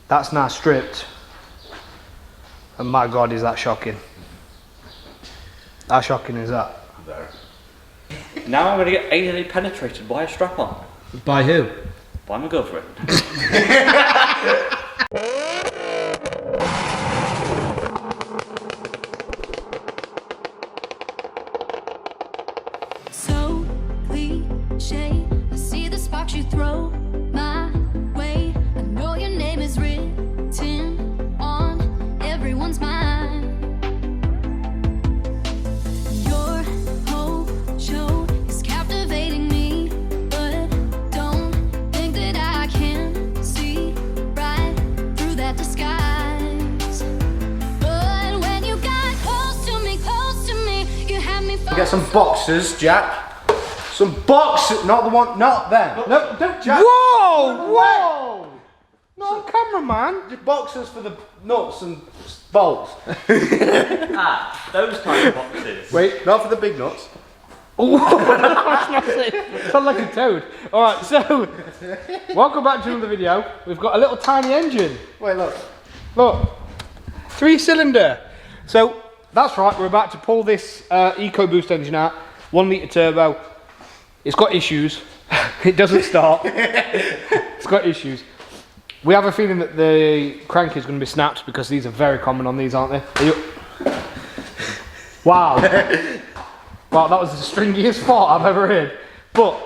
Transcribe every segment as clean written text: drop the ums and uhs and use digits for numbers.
That's now stripped. And my God, is that shocking. How shocking is that? Now I'm going to get anally penetrated by a strap-on. By who? By my girlfriend. So cliche, I see the sparks you throw my way. I know your name is written on everyone's mind. Your whole show is captivating me, but don't think that I can see right through that disguise. But when you got close to me, you had me. Get some boxers, Jack. Some boxers, not the one, not them. No, don't, Jack. Whoa, whoa! No, cameraman. Just boxers for the nuts and bolts. Ah, those type of boxes. Wait, not for the big nuts. Oh, that's not it. Sounds like a toad. All right, so welcome back to another video. We've got a little tiny engine. Wait, look. Look, 3-cylinder. So that's right. We're about to pull this EcoBoost engine out. 1 litre turbo. It's got issues. It doesn't start. It's got issues. We have a feeling that the crank is going to be snapped because these are very common on these, aren't they? Wow. Wow, that was the stringiest fart I've ever heard. But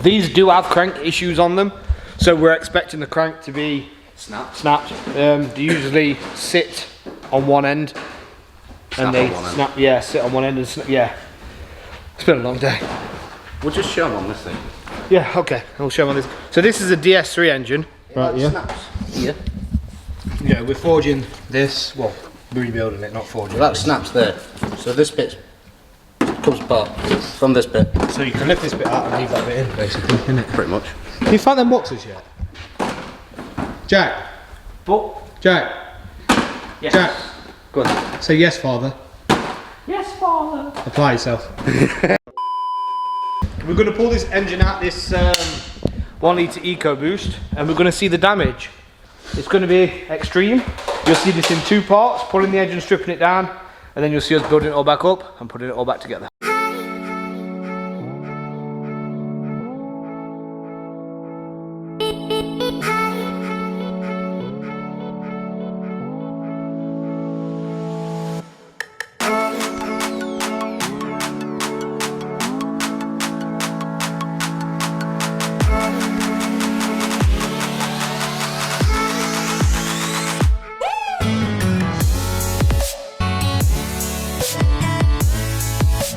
these do have crank issues on them, so we're expecting the crank to be snapped. They usually sit on one end and they snap. Yeah, sit on one end and snap. Yeah. It's been a long day. We'll just show them on this thing. Yeah, okay, I'll show them on this. So this is a DS3 engine. Right, yeah. Snaps. Yeah. Yeah, we're forging this, well, rebuilding it, not forging. That snaps there. So this bit comes apart from this bit. So you can lift this bit out and leave that bit in, basically, innit? Pretty much. Have you found them boxes yet? Jack? But, Jack? yes. Jack? Go on. Say yes, father. Yes, father. Apply yourself. We're going to pull this engine out, this 1 litre EcoBoost, and we're going to see the damage. It's going to be extreme. You'll see this in 2 parts, pulling the engine, stripping it down, and then you'll see us building it all back up and putting it all back together.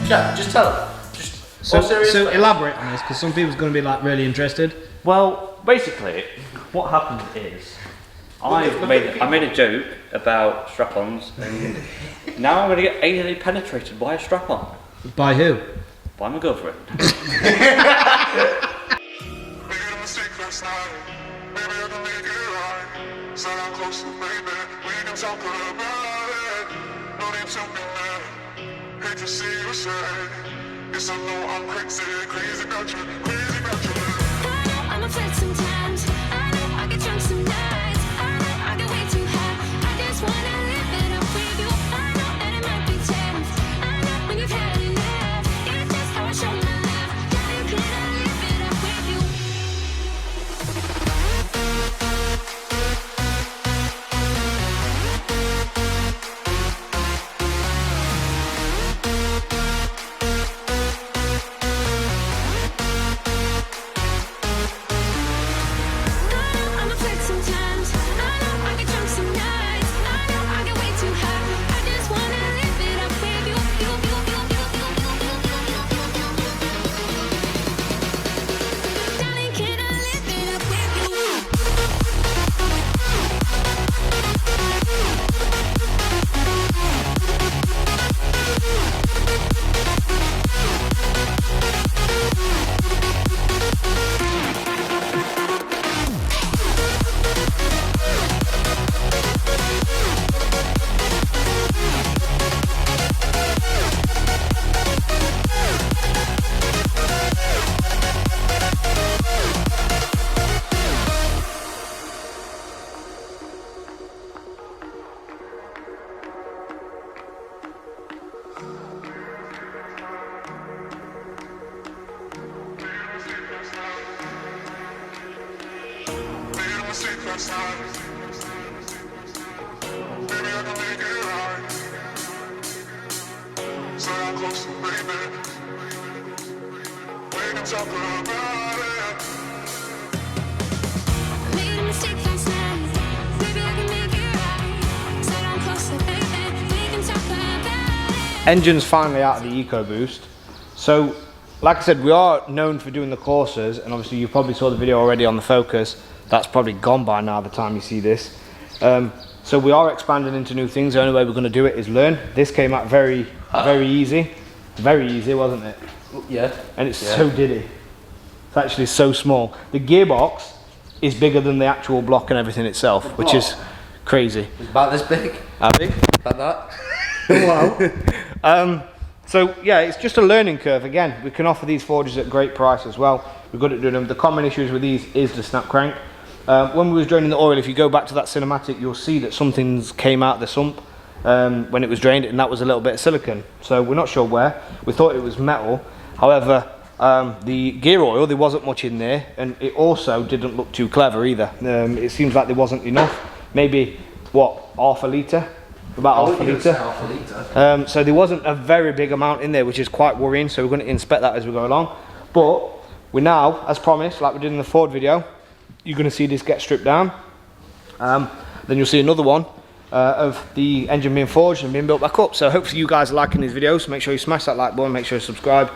Yeah, just tell them. So elaborate on this, because some people's going to be like really interested. Well, basically, what happened is I made a joke about strap-ons, and now I'm going to get anally penetrated by a strap-on. By who? By my girlfriend. Yes, I know I'm crazy about you, crazy about you. I know I'm afraid sometimes. I know I get drunk some nights. I know I get way too high. I just wanna live it up with you. I know that it might be tense. I know when you've had enough. It's just how I show my love. Yeah, you cannot live it up with you. Made a mistake last time. Maybe I can make it right. So I'm close to baby. We can talk about it. Made a mistake last night. Maybe I can make it right. Said I'm closer, baby. We can talk about it. Engine's finally out of the EcoBoost. So, like I said, we are known for doing the courses, and obviously you probably saw the video already on the Focus. That's probably gone by now, the time you see this. So we are expanding into new things. The only way we're going to do it is learn. This came out very easy. Very easy, wasn't it? Yeah. And it's so diddy. It's actually so small. The gearbox is bigger than the actual block and everything itself, which is crazy. It's about this big. How big? About that. Wow. So yeah, it's just a learning curve. Again, we can offer these forges at great price as well. We're good at doing them. The common issues with these is the snap crank. When we was draining the oil, if you go back to that cinematic, you'll see that something came out of the sump when it was drained, and that was a little bit of silicone. So we're not sure where. We thought it was metal. However, the gear oil, there wasn't much in there, and it also didn't look too clever either. It seems like there wasn't enough. Maybe, what, half a litre? About half a litre. So there wasn't a very big amount in there, which is quite worrying. So we're going to inspect that as we go along. But we now, as promised, like we did in the Ford video, you're going to see this get stripped down. Then you'll see another one of the engine being forged and being built back up. So hopefully you guys are liking these videos. So make sure you smash that like button, make sure you subscribe.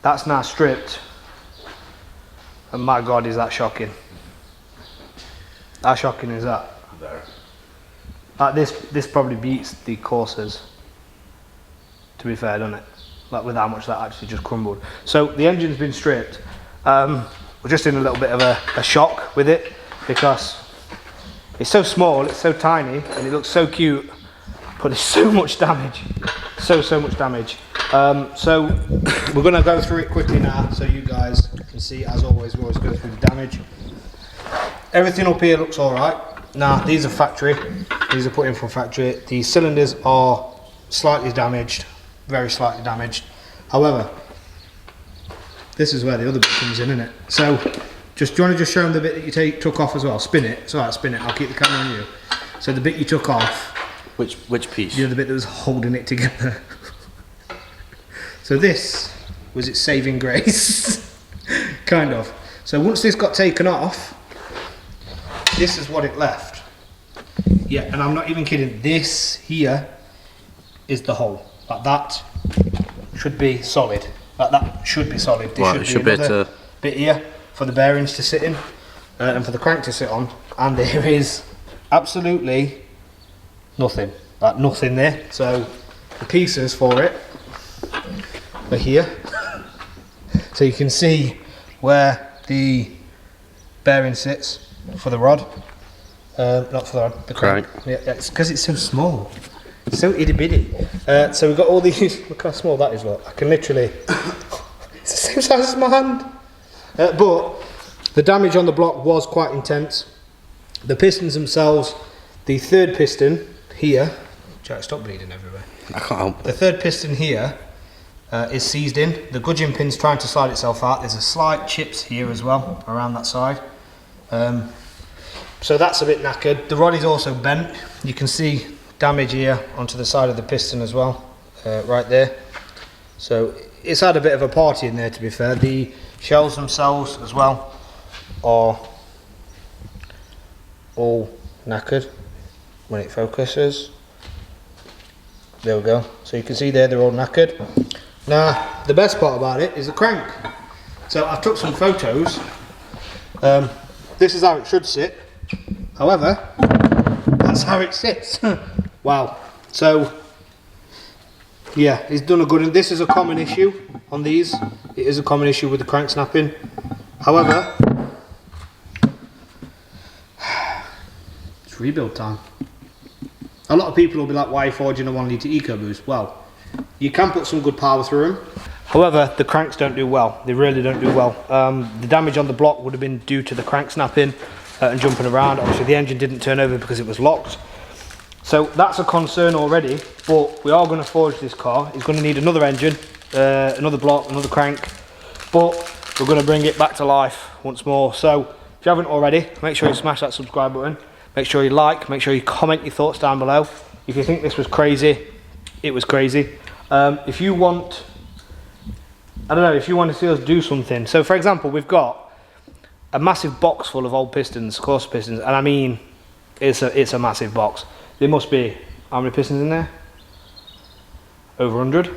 That's now stripped, and my God, is that shocking. How shocking is that? Like this probably beats the Corsas, to be fair, doesn't it? Like with how much that actually just crumbled. So the engine's been stripped. We're just in a little bit of a shock with it, because it's so small, it's so tiny, and it looks so cute, but there's so much damage. So much damage. So we're going to go through it quickly now, so you guys can see. As always, we always go through the damage. Everything up here looks alright. Now, these are factory. These are put in from factory. The cylinders are slightly damaged, very slightly damaged. However, this is where the other bit comes in, isn't it? So, do you want to just show them the bit that you took off as well? Spin it. It's alright, spin it. I'll keep the camera on you. So the bit you took off. Which piece? You know, the bit that was holding it together. So this was its saving grace. Kind of. So once this got taken off, this is what it left. Yeah, and I'm not even kidding. This here is the hole. Like that should be solid. Like that should be solid. This Right, should be another bit here for the bearings to sit in and for the crank to sit on. And there is absolutely nothing. Like nothing there. So the pieces for it are here. So you can see where the bearing sits for the rod. Not for the rod, the crank. Yeah, it's because it's so small. It's so itty bitty. So we've got all these. Look how small that is. Look, I can literally. It's the same size as my hand. But the damage on the block was quite intense. The pistons themselves, the third piston here. Jack, stop bleeding everywhere. I can't help. The third piston here is seized in. The gudgeon pin's trying to slide itself out. There's a slight chips here as well around that side. So that's a bit knackered. The rod is also bent. You can see damage here onto the side of the piston as well, right there. So it's had a bit of a party in there, to be fair. The shells themselves as well are all knackered when it focuses. There we go. So you can see there they're all knackered. Now the best part about it is the crank. So I've took some photos. This is how it should sit. However, that's how it sits. Wow. So yeah, it's done a good. And this is a common issue on these. It is a common issue with the crank snapping. However, it's rebuild time. A lot of people will be like, why are you forging a 1 litre EcoBoost? Well, you can put some good power through them. However, the cranks don't do well. They really don't do well. The damage on the block would have been due to the crank snapping and jumping around. Obviously the engine didn't turn over because it was locked. So that's a concern already, but we are going to forge this car. It's going to need another engine, another block, another crank, but we're going to bring it back to life once more. So if you haven't already, make sure you smash that subscribe button. Make sure you like, make sure you comment your thoughts down below. If you think this was crazy, it was crazy. If you want, I don't know, if you want to see us do something. So for example, we've got a massive box full of old pistons, coarse pistons, and I mean, it's a massive box. There must be, how many pistons in there? Over 100?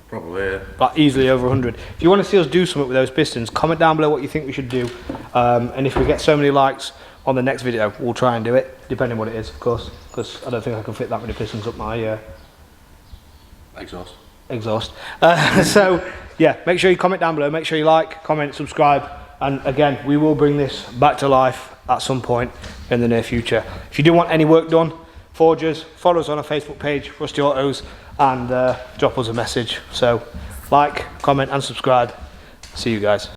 Probably, yeah. Like easily over 100. If you want to see us do something with those pistons, comment down below what you think we should do. And if we get so many likes on the next video, we'll try and do it, depending what it is, of course, because I don't think I can fit that many pistons up my exhaust. So yeah, make sure you comment down below, make sure you like, comment, subscribe, and again, we will bring this back to life at some point in the near future. If you do want any work done, forgers, follow us on our Facebook page, Rusty Autos, and drop us a message. So like, comment and subscribe. See you guys.